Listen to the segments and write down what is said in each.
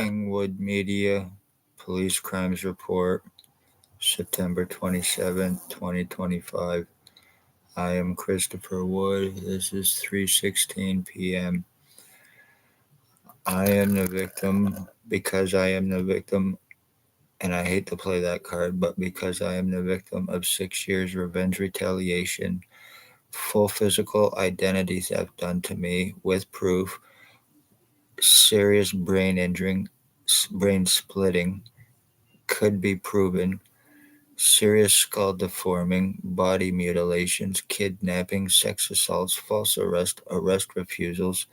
Kingwood Media, Police Crimes Report, September 27th, 2025. I am Christopher Wood. This is 3:16 p.m. I am the victim because I am the victim, and I hate to play that card, but because I am the victim of 6 years revenge retaliation, full physical identity theft done to me with proof, serious brain injuring, brain splitting, could be proven, serious skull deforming, body mutilations, kidnapping, sex assaults, false arrest, arrest refusals,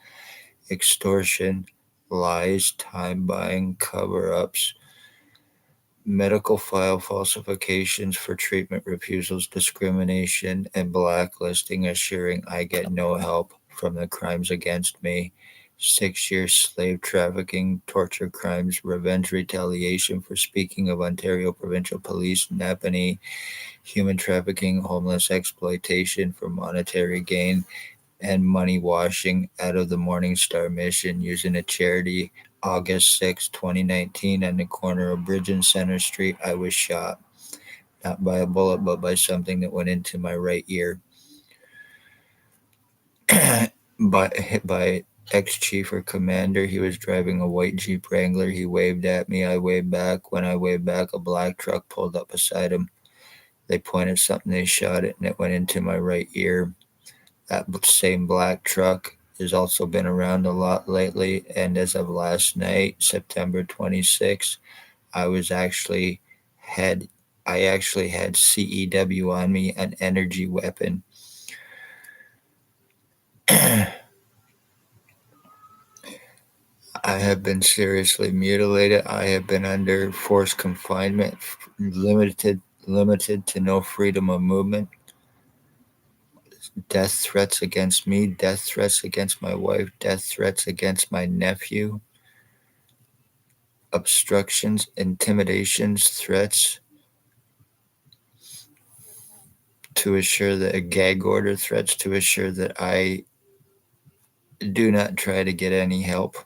extortion, lies, time buying, cover ups, medical file falsifications for treatment refusals, discrimination, and blacklisting, assuring I get no help from the crimes against me. 6 years slave trafficking, torture crimes, revenge retaliation for speaking of Ontario Provincial Police, Napanee, human trafficking, homeless exploitation for monetary gain, and money washing out of the Morning Star mission using a charity. August 6, 2019, on the corner of Bridge and Center Street, I was shot. Not by a bullet, but by something that went into my right ear. Hit by ex-chief or commander. He was driving a white Jeep Wrangler. He waved at me. I waved back. When I waved back, a black truck pulled up beside him. They pointed something, they shot it, and it went into my right ear. That same black truck has also been around a lot lately, and as of last night, September 26th, I was actually had I actually had CEW on me, an energy weapon. I have been seriously mutilated. I have been under forced confinement, limited to no freedom of movement. Death threats against me, death threats against my wife, death threats against my nephew, obstructions, intimidations, threats to assure that a gag order, threats to assure that I do not try to get any help,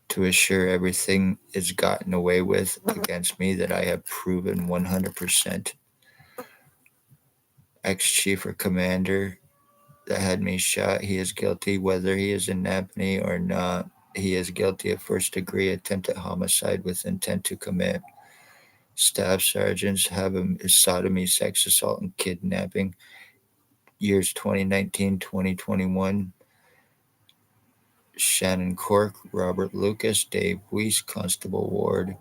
to assure everything is gotten away with against me that I have proven 100%. Ex-chief or commander that had me shot, he is guilty, whether he is in Napanee or not. He is guilty of first-degree attempted homicide with intent to commit. Staff sergeants have him sodomy, sex assault, and kidnapping. Years 2019-2021. Shannon Cork, Robert Lucas, Dave Weiss, Constable Ward.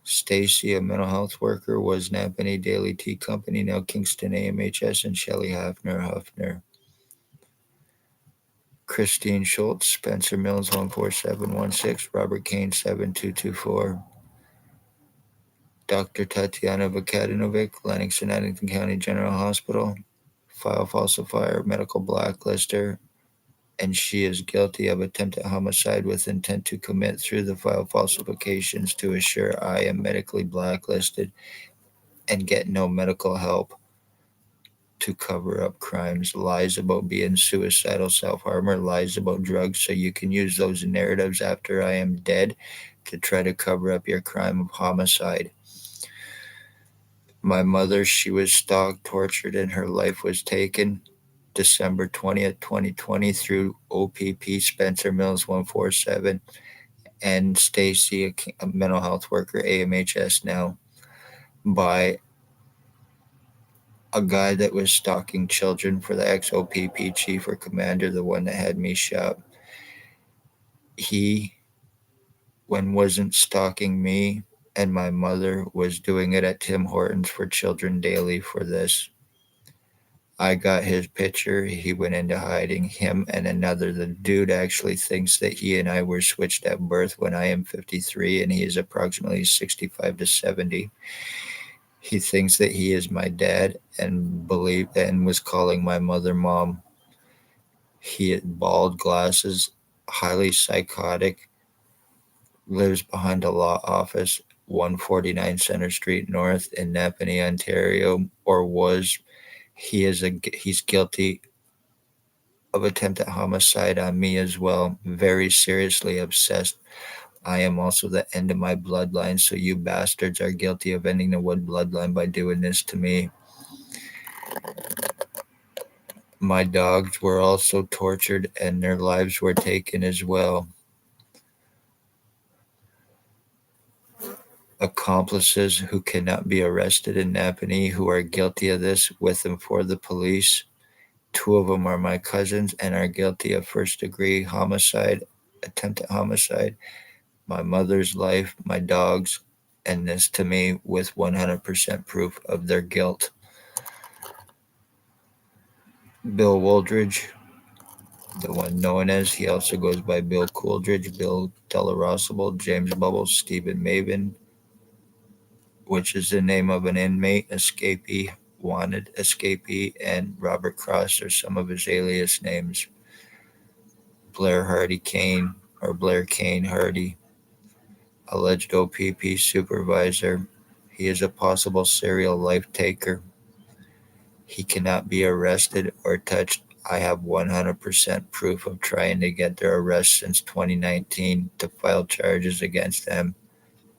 Stacy, a mental health worker, was Napanee Daily Tea Company, now Kingston AMHS, and Shelley Huffner. Christine Schultz, Spencer Mills 14716, Robert Kane 7224. Dr. Tatiana Vukadinovic, Lennox and Addington County General Hospital, file falsifier, medical blacklister, and she is guilty of attempted homicide with intent to commit through the file falsifications to assure I am medically blacklisted and get no medical help, to cover up crimes, lies about being suicidal, self-harm, or lies about drugs, so you can use those narratives after I am dead to try to cover up your crime of homicide. My mother, she was stalked, tortured, and her life was taken. December 20th, 2020, through O.p.p, Spencer Mills 147, and Stacy, a mental health worker, AMHS now, by a guy that was stalking children for the ex-O.p.p chief or commander, the one that had me shot. He, when wasn't stalking me and my mother, was doing it at Tim Hortons for Children Daily for this. I got his picture. He went into hiding. Him and another. The dude actually thinks that he and I were switched at birth when I am 53 and he is approximately 65 to 70. He thinks that he is my dad and was calling my mother mom. He had bald glasses, highly psychotic, lives behind a law office, 149 Center Street North in Napanee, Ontario, or was. He's guilty of attempted homicide on me as well. Very seriously obsessed I am also the end of my bloodline, so you bastards are guilty of ending the Wood bloodline by doing this to me. My dogs were also tortured and their lives were taken as well. Accomplices who cannot be arrested in Napanee who are guilty of this with and for the police. 2 of them are my cousins and are guilty of first-degree homicide, attempted homicide, my mother's life, my dogs, and this to me with 100% proof of their guilt. Bill Woldridge, the one known as, he also goes by Bill Cooldridge, Bill Delarosable, James Bubbles, Stephen Maven, which is the name of an inmate, escapee, wanted escapee, and Robert Cross are some of his alias names. Blair Hardy Kane, or Blair Kane Hardy, alleged O.p.p supervisor. He is a possible serial life taker. He cannot be arrested or touched. I have 100% proof of trying to get their arrest since 2019 to file charges against them.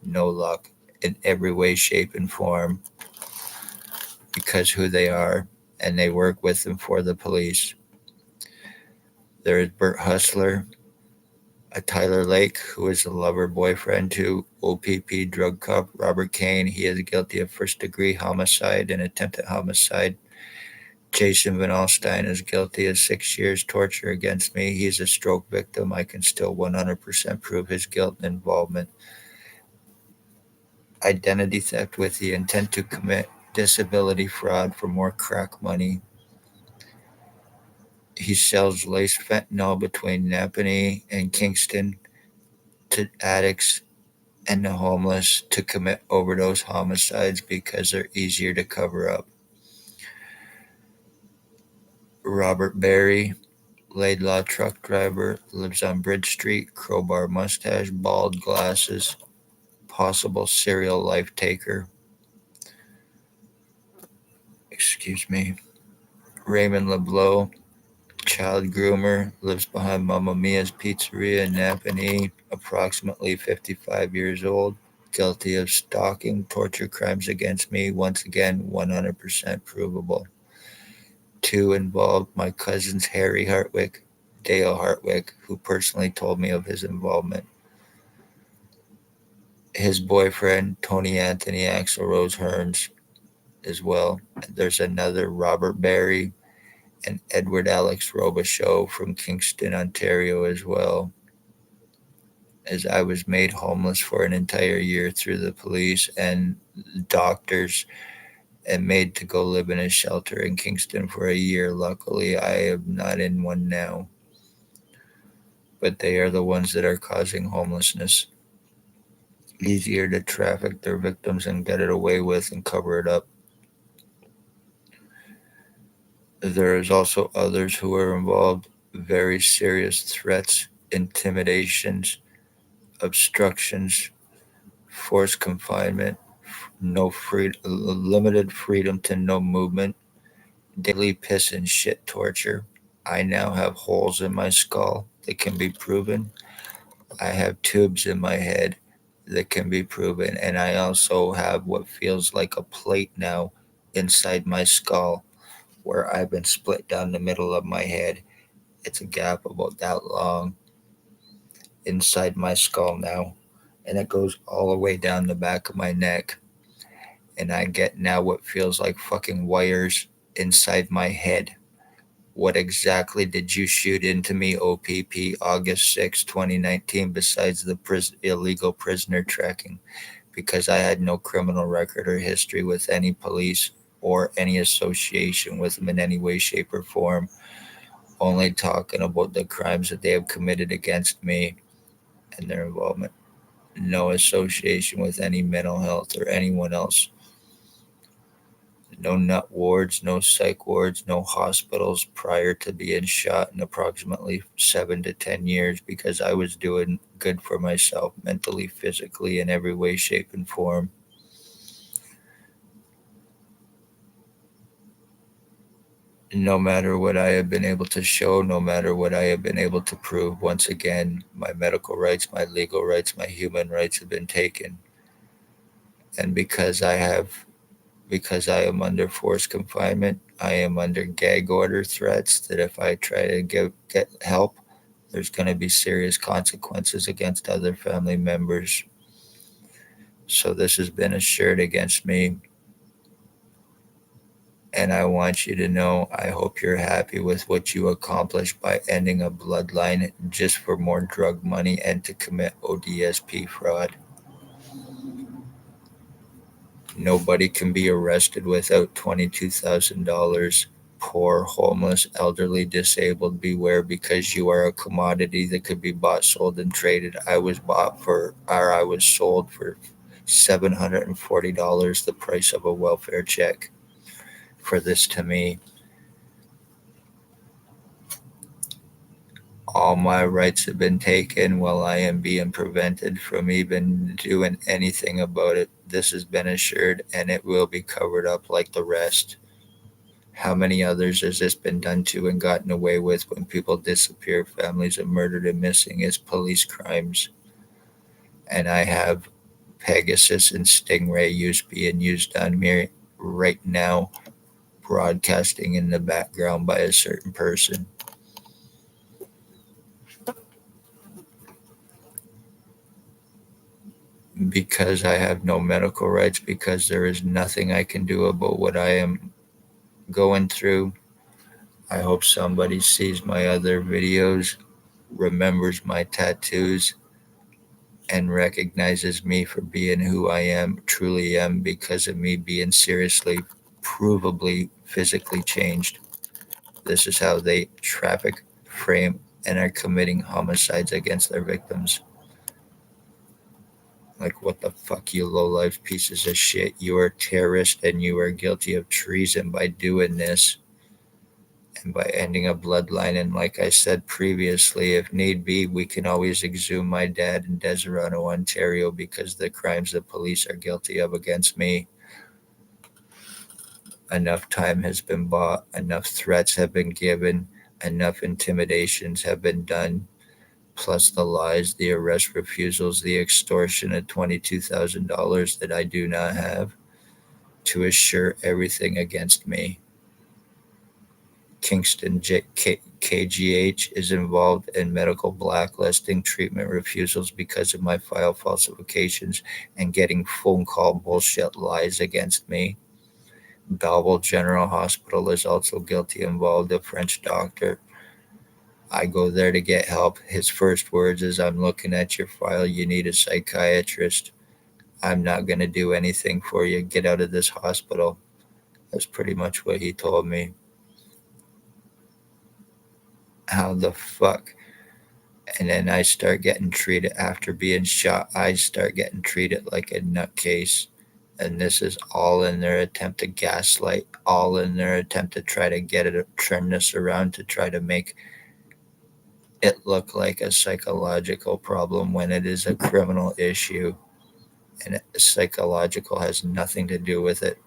No luck in every way, shape, and form because who they are, and they work with and for the police. There is Bert Hustler, a Tyler Lake, who is the lover boyfriend to O.p.p drug cop Robert Kane. He is guilty of first-degree homicide and attempted homicide. Jason Van Alstyne is guilty of 6 years torture against me. He's a stroke victim. I can still 100% prove his guilt and involvement. Identity theft with the intent to commit disability fraud for more crack money. He sells laced fentanyl between Napanee and Kingston to addicts and the homeless to commit overdose homicides because they're easier to cover up. Robert Berry, Laidlaw truck driver, lives on Bridge Street, crowbar mustache, bald glasses, possible serial life taker. Excuse me. Raymond LeBlanc, child groomer, lives behind Mamma Mia's Pizzeria in Napanee, approximately 55 years old, guilty of stalking, torture crimes against me, once again 100% provable. 2 involved my cousins Harry Hartwick, Dale Hartwick, who personally told me of his involvement. His boyfriend, Tony Anthony Axel Rose Hearns, as well. There's another Robert Barry and Edward Alex Robichaud from Kingston, Ontario, as well. As I was made homeless for an entire year through the police and doctors and made to go live in a shelter in Kingston for a year. Luckily, I am not in one now. But they are the ones that are causing homelessness. Easier to traffic their victims and get it away with and cover it up. There is also others who are involved. Very serious threats, intimidations, obstructions, forced confinement, limited freedom to no movement, daily piss and shit torture. I now have holes in my skull that can be proven. I have tubes in my head that can be proven, and I also have what feels like a plate now inside my skull where I've been split down the middle of my head. It's a gap about that long inside my skull now, and it goes all the way down the back of my neck. And I get now what feels like fucking wires inside my head. What exactly did you shoot into me, O.p.p, August 6, 2019, besides the illegal prisoner tracking? Because I had no criminal record or history with any police or any association with them in any way, shape, or form. Only talking about the crimes that they have committed against me and their involvement. No association with any mental health or anyone else. No nut wards, no psych wards, no hospitals prior to being shot in approximately 7 to 10 years because I was doing good for myself mentally, physically, in every way, shape, and form. no matter what I have been able to show, no matter what I have been able to prove, once again, my medical rights, my legal rights, my human rights have been taken. And because I am under forced confinement, I am under gag order threats that if I try to get help, there's going to be serious consequences against other family members. So this has been assured against me. And I want you to know, I hope you're happy with what you accomplished by ending a bloodline just for more drug money and to commit ODSP fraud. Nobody can be arrested without $22,000. Poor, homeless, elderly, disabled, beware, because you are a commodity that could be bought, sold, and traded. I was sold for $740, the price of a welfare check for this to me. All my rights have been taken while I am being prevented from even doing anything about it. This has been assured and it will be covered up like the rest. How many others has this been done to and gotten away with when people disappear, families are murdered and missing? It's police crimes. And I have Pegasus and Stingray being used on me right now, broadcasting in the background by a certain person. Because I have no medical rights, because there is nothing I can do about what I am going through. I hope somebody sees my other videos, remembers my tattoos, and recognizes me for being who I am, truly am, because of me being seriously, provably, physically changed. This is how they traffic, frame, and are committing homicides against their victims. Like, what the fuck, you low life pieces of shit? You are a terrorist and you are guilty of treason by doing this and by ending a bloodline. And like I said previously, if need be, we can always exhume my dad in Deserano, Ontario, because the crimes the police are guilty of against me. Enough time has been bought, enough threats have been given, enough intimidations have been done, plus the lies, the arrest refusals, the extortion of $22,000 that I do not have to assure everything against me. Kingston KGH is involved in medical blacklisting, treatment refusals because of my file falsifications, and getting phone call bullshit lies against me. Belleville General Hospital is also guilty, involved a French doctor. I go there to get help. His first words is, "I'm looking at your file. You need a psychiatrist. I'm not going to do anything for you. Get out of this hospital." That's pretty much what he told me. How the fuck? And then I start getting treated after being shot. I start getting treated like a nutcase. And this is all in their attempt to gaslight, all in their attempt to try to turn this around to try to make it look like a psychological problem when it is a criminal issue. And psychological has nothing to do with it.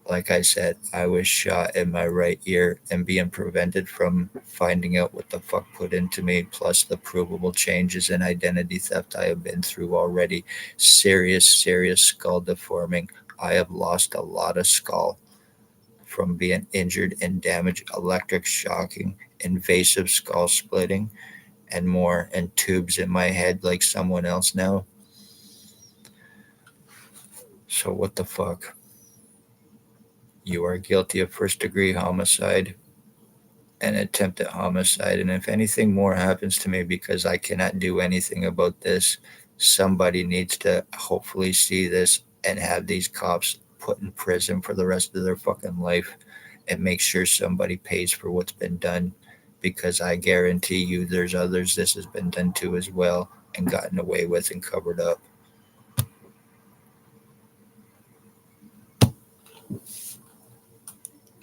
Like I said, I was shot in my right ear and being prevented from finding out what the fuck put into me, plus the provable changes in identity theft I have been through already. Serious, serious skull deforming. I have lost a lot of skull from being injured and damaged, electric shocking, invasive skull splitting, and more, and tubes in my head like someone else now. So what the fuck? You are guilty of first-degree homicide and attempted homicide. And if anything more happens to me, because I cannot do anything about this, somebody needs to hopefully see this and have these cops put in prison for the rest of their fucking life and make sure somebody pays for what's been done. Because I guarantee you there's others this has been done to as well and gotten away with and covered up.